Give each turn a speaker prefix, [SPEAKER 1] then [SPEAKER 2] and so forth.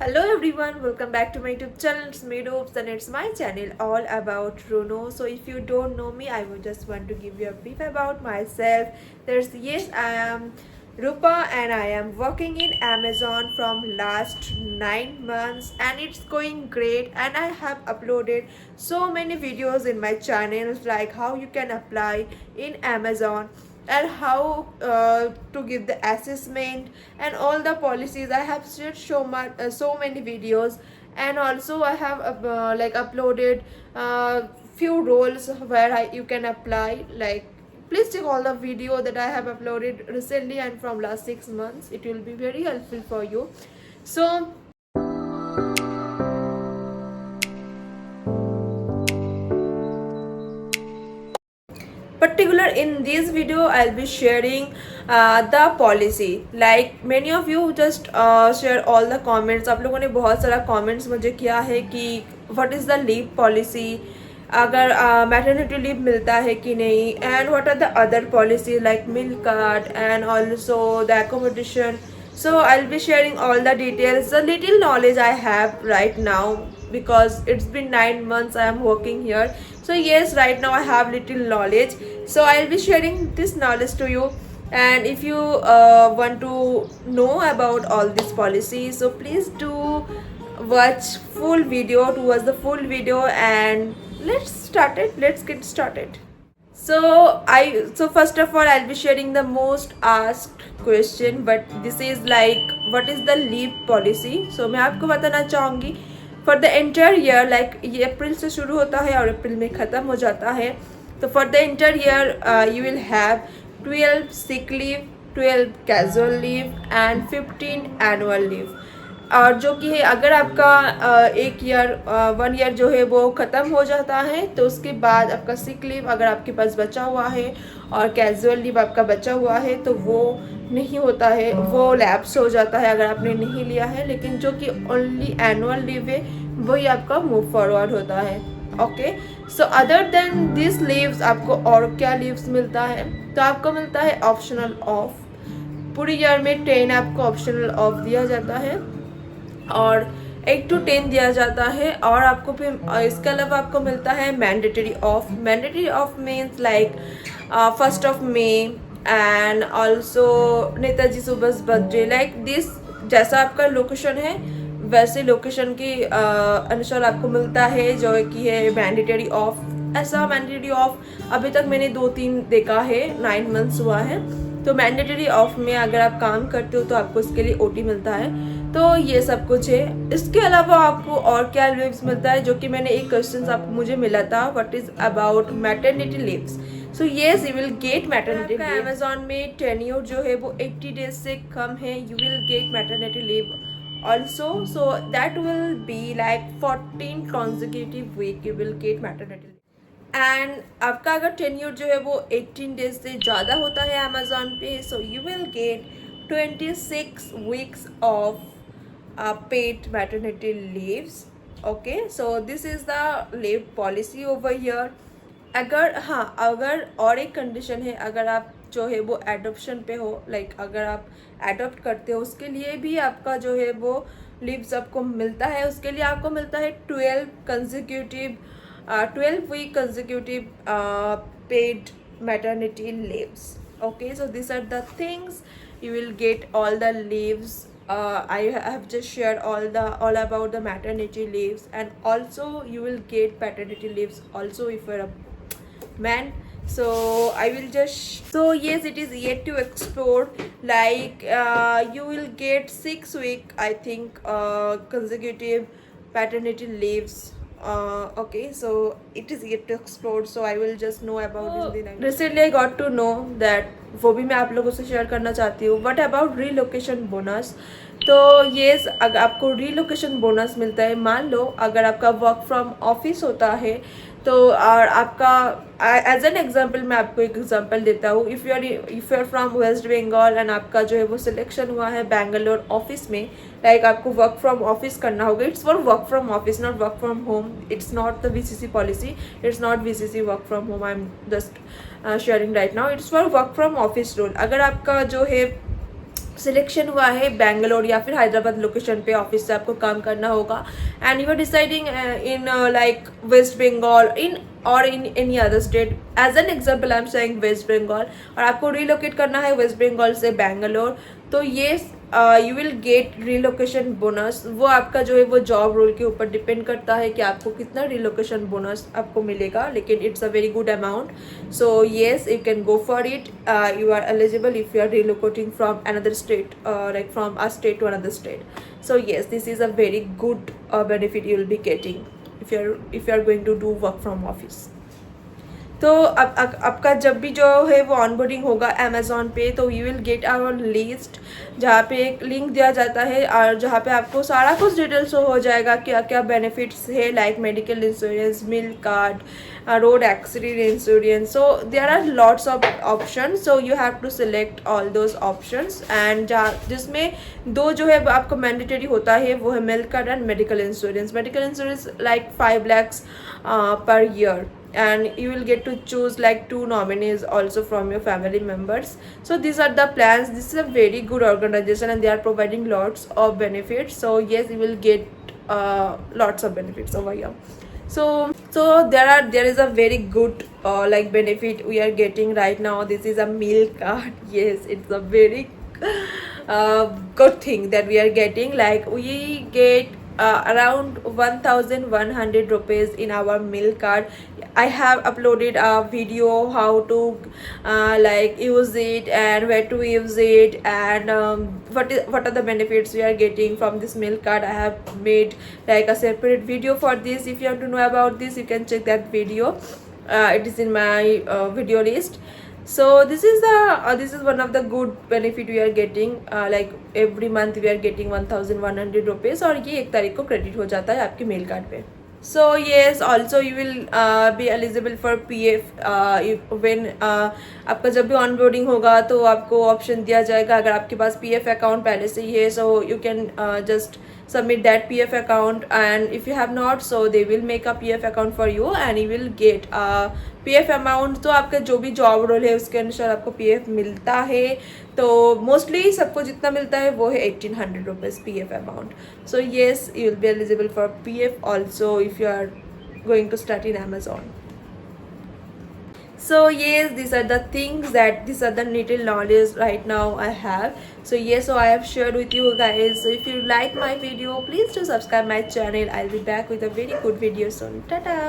[SPEAKER 1] Hello everyone, welcome back to my YouTube channel. It's me Dopes and it's my channel all about Runo. So if you don't know me, I would just want to give you a brief about myself. I am Rupa and I am working in Amazon from last 9 months and it's going great, and I have uploaded so many videos in my channels like how you can apply in Amazon and how to give the assessment and all the policies. I have shared so many videos, and also I have uploaded few roles where you can apply. Like, please check all the video that I have uploaded recently and from last 6 months. It will be very helpful for you. So particular in this video I'll be sharing the policy. Like many of you just share all the comments. आप लोगों ने बहुत सारा comments मुझे किया है कि what is the leave policy, अगर मैटरनिटी लीव मिलता है कि नहीं, and what are the other policy like milk card and also the accommodation. So I'll be sharing all the details, the little knowledge I have right now, because it's been 9 months I am working here. So yes, right now I have little knowledge, so I'll be sharing this knowledge to you. And if you want to know about all these policies, so please do watch full video, towards the full video, and let's get started. So first of all, I'll be sharing the most asked question, but this is like what is the leave policy. So मैं आपको बताना चाहूँगी for the entire year, like ये अप्रैल से शुरू होता है और अप्रैल में ख़त्म हो जाता है. तो for the entire year you will have 12 sick leave, 12 casual leave and 15 annual leave. और जो कि है, अगर आपका एक ईयर 1 ईयर जो है वो ख़त्म हो जाता है तो उसके बाद आपका सिक लीव अगर आपके पास बचा हुआ है और कैजुअल लीव आपका बचा हुआ है तो वो नहीं होता है, वो लैप्स हो जाता है अगर आपने नहीं लिया है. लेकिन जो कि ओनली एनुअल लीव है वही आपका मूव फॉरवर्ड होता है. Okay, so other than this leaves आपको और क्या लीव्स मिलता है? तो आपको मिलता है ऑप्शनल ऑफ. पूरी ईयर में 10 आपको ऑप्शनल ऑफ दिया जाता है और 8 to 10 दिया जाता है. और आपको फिर इसके अलावा आपको मिलता है mandatory of. Mandatory of means like 1st of May and also Netaji Subhash birthday. Like this, जैसा आपका लोकेशन है वैसे लोकेशन के अनुसार आपको मिलता है जो कि है मैंडेटरी ऑफ. ऐसा मैंडेटरी ऑफ अभी तक मैंने 2-3 देखा है, 9 months हुआ है. तो मैंडेटरी ऑफ में अगर आप काम करते हो तो आपको इसके लिए ओटी मिलता है. तो ये सब कुछ है. इसके अलावा आपको और क्या लीव्स मिलता है, जो कि मैंने एक क्वेश्चन आपको मुझे मिला था, what is about maternity leaves. So yes, you will gate maternity leave. Amazon में टेन्योर जो है वो 80 days से कम है, you will gate maternity leave also. So that will be like 14 consecutive week you will get maternity leave. And आपका अगर tenure जो है वो 18 days से ज़्यादा होता है अमेजोन पे, so you will gate 26 weeks of paid maternity leaves. Okay, so this is the leave policy over here. अगर और एक कंडीशन है, अगर आप जो है वो एडॉप्शन पे हो, लाइक अगर आप एडॉप्ट करते हो उसके लिए भी आपका जो है वो लीव्स आपको मिलता है. उसके लिए आपको मिलता है 12 week consecutive paid maternity leaves. Okay, so these are the things you will get all the leaves. I have just shared all about the maternity leaves, and also you will get paternity leaves also if you're a man. So I will just, so yes, it is yet to explore. Like you will get 6 week I think consecutive paternity leaves. Okay, so it is yet to explore, so I will just know about this in the next. Recently I got to know that, वो भी मैं आप लोगों से share करना चाहती हूँ. What about relocation bonus. तो ये अगर आपको रीलोकेशन बोनस मिलता है, मान लो अगर आपका वर्क फ्रॉम ऑफिस होता है तो, और आपका एज एन एग्जांपल मैं आपको एक एग्जांपल देता हूँ. If you are from West Bengal and आपका जो है वो सिलेक्शन हुआ है बैंगलोर ऑफिस में, लाइक आपको वर्क फ्रॉम ऑफिस करना होगा. It's for work from office, not work from home. It's not the VCC policy, it's not VCC work from home. I am just sharing right now. It's for work from office rule. अगर आपका जो है selection हुआ है बेंगलोर या फिर Hyderabad location पे office से आपको काम करना होगा and you are deciding in like West Bengal in और in any other state, as an example I am saying West Bengal, और आपको रिलोकेट करना है वेस्ट बंगाल से बेंगलोर, तो ये you will gate relocation bonus. वो आपका जो है वो जॉब रोल के ऊपर डिपेंड करता है कि आपको कितना रिलोकेशन बोनस आपको मिलेगा, लेकिन it's a very good amount. So yes, you can go for it. You are eligible if you are relocating from another state, like from a state to another state. So yes, this is a very good benefit you will be getting if you are going to do work from office. तो आपका जब भी जो है वो onboarding होगा Amazon पे, तो you will get our list, जहाँ पे एक लिंक दिया जाता है और जहाँ पे आपको सारा कुछ डिटेल्स हो जाएगा क्या क्या बेनिफिट्स है, like medical insurance, meal card, road accident insurance. So there are lots of option, so you have to select all those options. And जिसमें दो जो है आपको मैंडेटरी होता है वो है meal card and medical insurance. Medical insurance like 5 lakhs per year, and you will get to choose like 2 nominees also from your family members. So these are the plans. This is a very good organization and they are providing lots of benefits. So yes, you will get lots of benefits over here. So there is a very good like benefit we are getting right now. This is a meal card. Yes, it's a very good thing that we are getting. Like we get around 1100 rupees in our meal card. I have uploaded a video how to like use it and where to use it, and what are the benefits we are getting from this meal card. I have made like a separate video for this. If you want to know about this, you can check that video. It is in my video list. So this is one of the good benefit we are getting. Like every month we are getting 1100 rupees और ये 1 तारीख को credit हो जाता है आपके mail card पे. So yes, also you will be eligible for PF when आपका जब भी ऑनबोर्डिंग होगा तो आपको ऑप्शन दिया जाएगा, अगर आपके पास PF अकाउंट पहले से ही है, so you can just submit that PF account, and if you have not, so they will make a PF account for you and you will get PF amount. तो आपका जो भी जॉब रोल है उसके अनुसार आपको PF मिलता है. तो मोस्टली सबको जितना मिलता है वो है 1800 rupees PF amount. So yes, you will be eligible for PF also if you are going to start in Amazon. So yes, these are the little knowledge right now I have. So yes, so I have shared with you guys. So if you like my video, please do subscribe my channel. I'll be back with a very good video soon. Ta-ta.